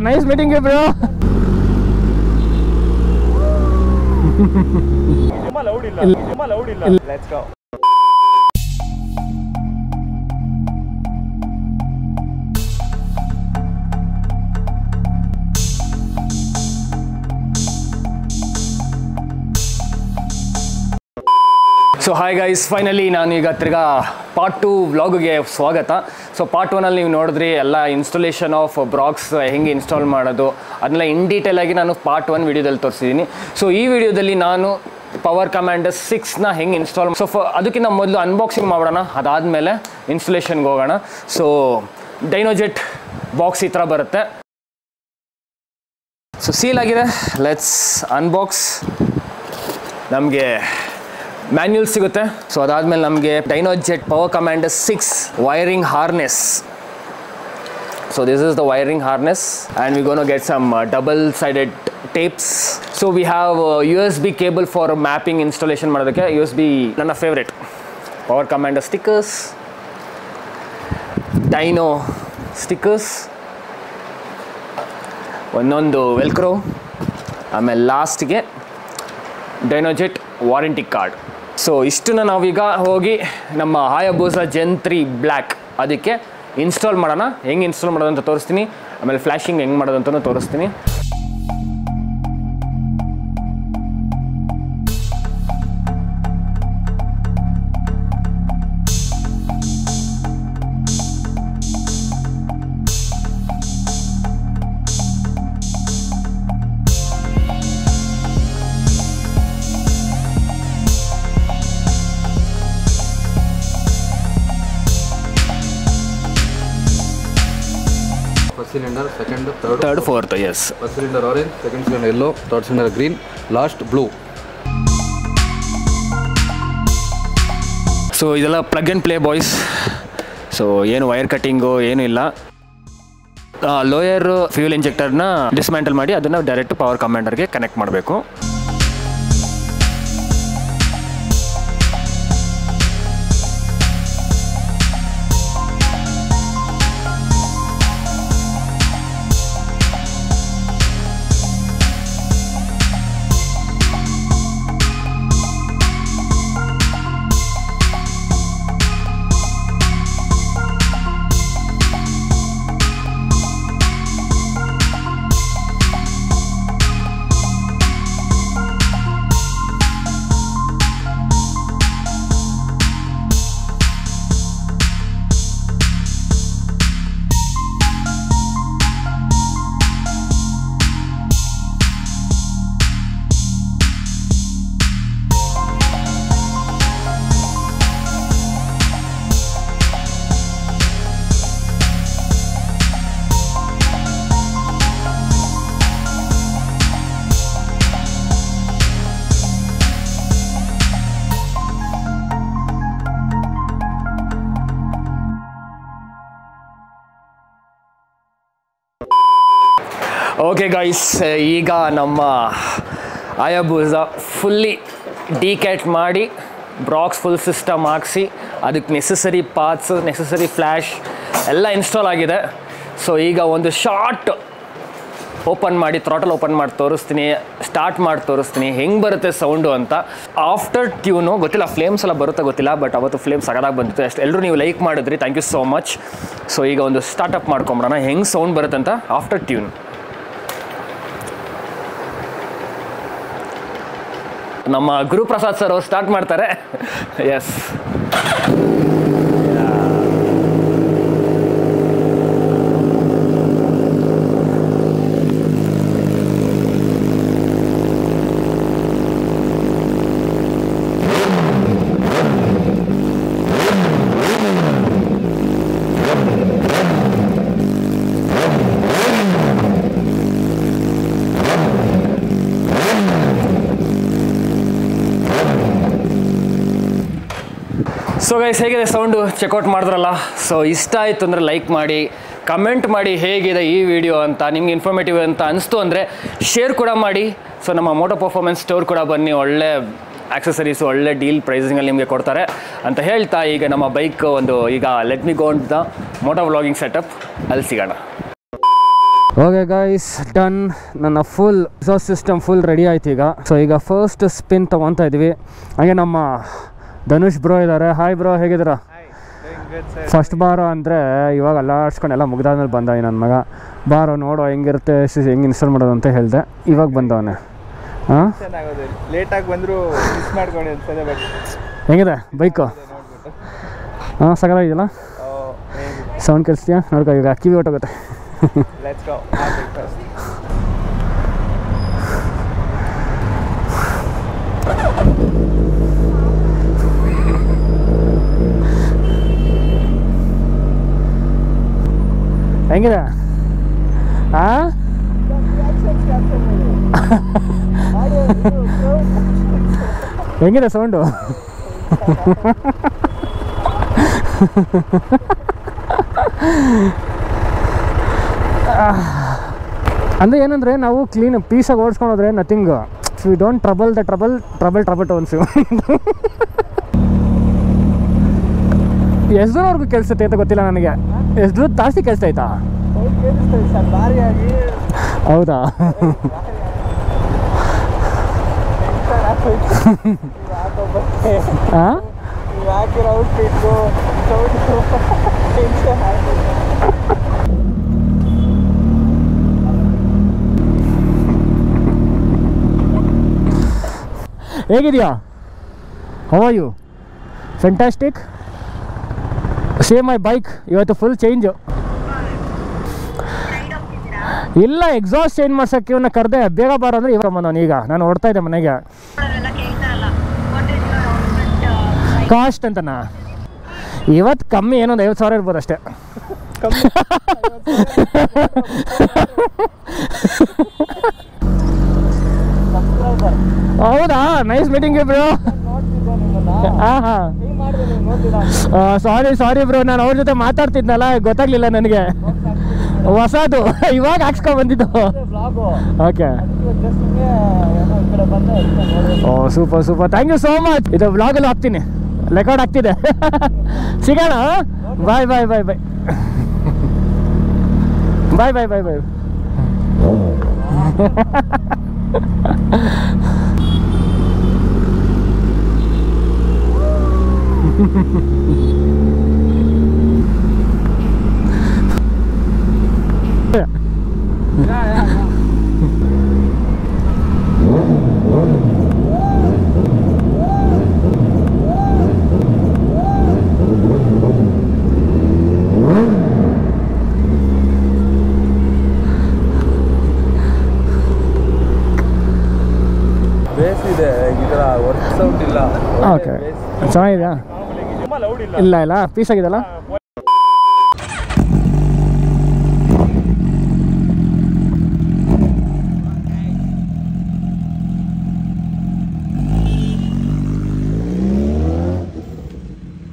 Nice meeting you bro. Let's go. So hi guys, finally ನಾನೀಗ ತಿರ್ಗಾ part 2 ವ್ಲಾಗ್ಗೆ ಸ್ವಾಗತ. So part 1ಅಲ್ಲಿ ನೀವು ನೋಡಿದ್ರಿ ಎಲ್ಲ ಇನ್ಸ್ಟಾಲೇಷನ್ ಆಫ್ ಬ್ರಾಕ್ಸ್ ಹೆಂಗೆ ಇನ್ಸ್ಟಾಲ್ ಮಾಡೋದು ಅದನ್ನೆಲ್ಲ ಇನ್ ಡೀಟೇಲ್ ಆಗಿ ನಾನು ಪಾರ್ಟ್ 1 ವಿಡಿಯೋದಲ್ಲಿ ತೋರಿಸಿದ್ದೀನಿ. ಸೊ ಈ ವಿಡಿಯೋದಲ್ಲಿ ನಾನು ಪವರ್ ಕಮಾಂಡರ್ 6ನ ಹೆಂಗೆ ಇನ್ಸ್ಟಾಲ್ ಅದಕ್ಕಿಂತ ಮೊದಲು ಅನ್ಬಾಕ್ಸಿಂಗ್ ಮಾಡೋಣ, ಅದಾದಮೇಲೆ ಇನ್ಸ್ಟಾಲೇಷನ್ಗೆ ಹೋಗೋಣ. ಸೊ ಡೈನೋಜೆಟ್ ಬಾಕ್ಸ್ ಈ ಥರ ಬರುತ್ತೆ. ಸೊ ಸೀಲ್ ಆಗಿದೆ, ಲೆಟ್ಸ್ ಅನ್ಬಾಕ್ಸ್. ನಮಗೆ ಮ್ಯಾನ್ಯುಯಲ್ ಸಿಗುತ್ತೆ. ಸೊ ಅದಾದಮೇಲೆ ನಮಗೆ Dynojet power commander 6 wiring harness. So this is the wiring harness and we're going to get some double-sided tapes. So we have a USB cable for mapping installation ಮಾಡೋದಕ್ಕೆ. USB ನನ್ನ favorite. Power Commander stickers, Dino stickers, ಒಂದೊಂದು Velcro, ಆಮೇಲೆ ಲಾಸ್ಟ್ಗೆ ಡೈನೋಜೆಟ್ warranty card. So ಇಷ್ಟನ್ನ ನಾವೀಗ ಹೋಗಿ ನಮ್ಮ ಹಾಯಾಬೂಸಾ Gen 3 black ಅದಕ್ಕೆ install ಮಾಡೋಣ. ಹೆಂಗೆ ಇನ್ಸ್ಟಾಲ್ ಮಾಡೋದು ಅಂತ ತೋರಿಸ್ತೀನಿ, ಆಮೇಲೆ ಫ್ಲ್ಯಾಶಿಂಗ್ ಹೆಂಗೆ ಮಾಡೋದು ಅಂತಲೂ ತೋರಿಸ್ತೀನಿ. Cylinder, second, third, fourth, yes. First cylinder orange, second cylinder yellow, third cylinder green, last blue. So ಇದೆಲ್ಲ plug and play boys. So ಏನು ವೈರ್ ಕಟ್ಟಿಂಗು ಏನೂ ಇಲ್ಲ. ಲೋಯರ್ ಫ್ಯೂಲ್ ಇಂಜೆಕ್ಟರ್ನ ಡಿಸ್ಮ್ಯಾಂಟಲ್ ಮಾಡಿ ಅದನ್ನು ಡೈರೆಕ್ಟ್ ಪವರ್ ಕಮಾಂಡರ್ಗೆ ಕನೆಕ್ಟ್ ಮಾಡಬೇಕು. ಓಕೆ ಗೈಸ್, ಈಗ ನಮ್ಮ ಹಾಯಾಬೂಸಾ ಫುಲ್ಲಿ ಡಿಕ್ಯಾಟ್ ಮಾಡಿ ಬ್ರಾಕ್ಸ್ ಫುಲ್ ಸಿಸ್ಟಮ್ ಹಾಕ್ಸಿ ಅದಕ್ಕೆ ನೆಸಸರಿ ಪಾರ್ಟ್ಸ್, ನೆಸಸರಿ ಫ್ಲ್ಯಾಶ್ ಎಲ್ಲ ಇನ್ಸ್ಟಾಲ್ ಆಗಿದೆ. ಸೊ ಈಗ ಒಂದು ಶಾರ್ಟ್ ಓಪನ್ ಮಾಡಿ, ಥ್ರಾಟಲ್ ಓಪನ್ ಮಾಡಿ ತೋರಿಸ್ತೀನಿ, ಸ್ಟಾರ್ಟ್ ಮಾಡಿ ತೋರಿಸ್ತೀನಿ ಹೆಂಗೆ ಬರುತ್ತೆ ಸೌಂಡು ಅಂತ. ಆಫ್ಟರ್ ಟ್ಯೂನು ಗೊತ್ತಿಲ್ಲ, ಫ್ಲೇಮ್ಸ್ ಎಲ್ಲ ಬರುತ್ತೆ ಗೊತ್ತಿಲ್ಲ, ಬಟ್ ಅವತ್ತು ಫ್ಲೇಮ್ಸ್ ಸಗದಾಗಿ ಬಂದಿತ್ತು. ಅಷ್ಟು ಎಲ್ಲರೂ ನೀವು ಲೈಕ್ ಮಾಡಿದ್ರಿ, thank you so much. So ಈಗ ಒಂದು ಸ್ಟಾರ್ಟಪ್ ಮಾಡ್ಕೊಂಬಿಡೋಣ ಹೆಂಗೆ ಸೌಂಡ್ ಬರುತ್ತೆ ಅಂತ ಆಫ್ಟರ್ ಟ್ಯೂನ್. ನಮ್ಮ ಗುರುಪ್ರಸಾದ್ ಸರ್ ಅವ್ರು ಸ್ಟಾರ್ಟ್ ಮಾಡ್ತಾರೆ. ಎಸ್, ಸೊ ಗೈಸ್, ಹೇಗಿದೆ ಸೌಂಡು ಚೆಕ್ಔಟ್ ಮಾಡಿದ್ರಲ್ಲ. ಸೊ ಇಷ್ಟ ಆಯಿತು ಅಂದರೆ ಲೈಕ್ ಮಾಡಿ, ಕಮೆಂಟ್ ಮಾಡಿ ಹೇಗಿದೆ ಈ ವಿಡಿಯೋ ಅಂತ, ನಿಮ್ಗೆ ಇನ್ಫಾರ್ಮೇಟಿವ್ ಅಂತ ಅನಿಸ್ತು ಅಂದರೆ ಶೇರ್ ಕೂಡ ಮಾಡಿ. ಸೊ ನಮ್ಮ ಮೋಟೋ ಪರ್ಫಾರ್ಮೆನ್ಸ್ ಸ್ಟೋರ್ ಕೂಡ ಬನ್ನಿ, ಒಳ್ಳೆ ಆಕ್ಸೆಸರೀಸ್ ಒಳ್ಳೆ ಡೀಲ್ ಪ್ರೈಸಿಂಗಲ್ಲಿ ನಿಮಗೆ ಕೊಡ್ತಾರೆ ಅಂತ ಹೇಳ್ತಾ, ಈಗ ನಮ್ಮ ಬೈಕ್ ಒಂದು ಈಗ let me go the moto vlogging setup ಅಲ್ಲಿ ಸಿಗೋಣ. Okay guys, done. ನನ್ನ full exhaust system full ready ಆಯ್ತು ಈಗ. ಸೊ ಈಗ ಫಸ್ಟ್ ಸ್ಪಿನ್ ತೊಗೊತಾ ಇದ್ವಿ. ಹಾಗೆ ನಮ್ಮ ಧನುಷ್ ಬ್ರೋ ಇದ್ದಾರೆ. ಹಾಯ್ ಬ್ರೋ, ಹೇಗಿದ್ದೀರಾ? ಫಸ್ಟ್ ಬಾರೋ ಅಂದರೆ ಇವಾಗ ಅಲ್ಲಾಡ್ಸ್ಕೊಂಡೆಲ್ಲ ಮುಗ್ದಾದ್ಮೇಲೆ ಬಂದ ನನ್ನ ಮಗ. ಬಾರೋ ನೋಡೋ ಹೆಂಗಿರುತ್ತೆ, ಹೆಂಗೆ ಇನ್ಸ್ಟಾಲ್ ಮಾಡೋದು ಅಂತ ಹೇಳಿದೆ. ಇವಾಗ ಬಂದವನೇ. ಹಾಂ, ಲೇಟಾಗಿ ಬಂದರೂ ಮಿಸ್ ಮಾಡ್ಕೊಂಡು ಅನ್ಸದೆ. ಬಟ್ ಹೆಂಗಿದೆ ಬೈಕು? ಹಾಂ, ಸಗಲಾಗಿದೆಯಲ್ಲ. ಸೌಂಡ್ ಕೇಳಿಸ್ತೀಯಾ? ನೋಡ್ಕೊ, ಈಗ ಕಿವಿ ಹೊಟ್ಟೋಗುತ್ತೆ. Let's go. ಹೆಂಗಿದೆ? ಹಾಂ, ಹೆಂಗಿದೆ ಸೌಂಡು? ಅಂದರೆ ಏನಂದರೆ ನಾವು ಕ್ಲೀನ್ ಪೀಸಾಗಿ ಓಡಿಸ್ಕೊಂಡೋದ್ರೆ nothing. We don't trouble the trouble tones. ಎಷ್ಟು ದೂರವರೆಗೂ ಕೇಳಿಸುತ್ತೆ ಅಂತ ಗೊತ್ತಿಲ್ಲ ನನಗೆ. ಎಷ್ಟು ದೂರ ಜಾಸ್ತಿ ಕೇಳಿಸ್ತಾ ಆಯ್ತಾ? ಹೌದಾ? ಹಾಂ, ಹೇಗಿದೆಯಾ? How are you? Fantastic. Same my bike. ಇವತ್ತು ಫುಲ್ ಚೇಂಜು. ಇಲ್ಲ, ಎಕ್ಸಾಸ್ಟ್ ಚೇಂಜ್ ಮಾಡ್ಸೋಕ್ಕೆ ಇವನ್ನ ಕರೆದೆ. ಬೇಗ ಬಾರೋ ಅಂದರೆ ಇವಾಗ ಬಂದವನು. ಈಗ ನಾನು ಹೊಡ್ತಾ ಇದ್ದೆ ಮನೆಗೆ. ಕಾಸ್ಟ್ ಅಂತನಾ? ಇವತ್ತು ಕಮ್ಮಿ ಏನೊಂದು 50,000 ಇರ್ಬೋದು ಅಷ್ಟೇ. ಹೌದಾ? Nice meeting bro. ಹಾಂ ಹಾಂ, ಸಾರಿ ಬ್ರೋ, ನಾನು ಅವ್ರ ಜೊತೆ ಮಾತಾಡ್ತಿದ್ನಲ್ಲ, ಗೊತ್ತಾಗ್ಲಿಲ್ಲ ನನಗೆ. ಹೊಸದು ಇವಾಗ ಹಾಕ್ಸ್ಕೊಂಡು ಬಂದಿದ್ದು. Okay. Oh super, thank you so much. ಇದು ವ್ಲಾಗಲ್ಲಿ ಹಾಕ್ತೀನಿ, ರೆಕಾರ್ಡ್ ಆಗ್ತಿದೆ. ಸಿಗೋಣ. ಬಾಯ್. ಬೇಸ್ ಇದೆ, ಈ ಥರ ವರ್ಕ್ ಸೌಂಡ್ ಇಲ್ಲ. ಓಕೆ, ಚೆನ್ನಾಗಿದೆಯಾ? ಇಲ್ಲ ಪೀಸ್ ಆಗಿದೆಲ್ಲ.